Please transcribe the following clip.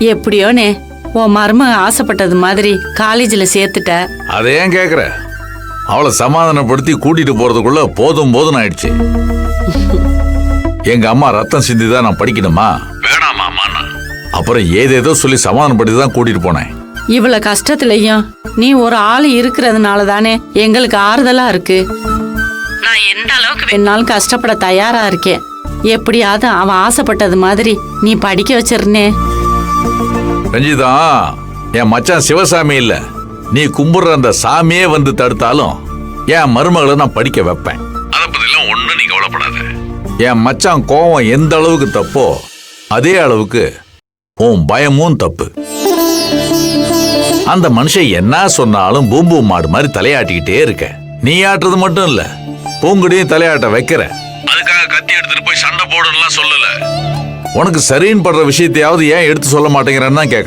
எப்படியோனே உன் மருமக ஆசைப்பட்டது மாதிரி காலேஜ்ல சேர்த்துட்ட. அதை ஏன் கேக்குற? அவளை சமாதானப்படுத்தி கூட்டிட்டு போறதுக்குள்ள போதும் போதும் ஆயிடுச்சு. எங்க அம்மா ரத்தம் சிந்தி தான் நான் படிக்கணுமா? வேணாமா? அப்புறம் ஏதேதோ சொல்லி சமாதானப்படுத்தி தான் கூட்டிட்டு போனேன். இவ்வளவு கஷ்டத்துலயும் நீ ஒரு ஆள் இருக்கிறதுனால தானே எங்களுக்கு ஆறுதலா இருக்கு. நான் எந்த அளவுக்கு வேணாலும் கஷ்டப்பட தயாரா இருக்கேன். எப்படியாவது அவன் ஆசைப்பட்டது மாதிரி நீ படிக்க வச்சிருனே. ரஞ்சிதா, என் மச்சான் சிவசாமி இல்ல, நீ கும்பிடுற அந்த சாமியே வந்து தடுத்தாலும் என் மருமகளை நான் படிக்க வைப்பேன். அதை பத்திலாம் ஒண்ணு நீ கவலைப்படாத. என் மச்சான் கோவம் எந்த அளவுக்கு தப்போ அதே அளவுக்கு உன் பயமும் தப்பு. அந்த மனுஷன் என்ன சொன்னாலும் பூம்பு மாடு மாதிரி தலையாட்டிக்கிட்டே இருக்க. நீ ஆட்டுறது மட்டும் இல்ல, பூங்குடியும் தலையாட்ட வைக்கிற. அதுக்காக கத்தி எடுத்துட்டு போய் சண்டை போடணும்லாம் சொல்லல. உனக்கு சரின்னு படுற விஷயத்தையாவது ஏன் எடுத்து சொல்ல மாட்டேங்கிறன்னு தான் கேட்க.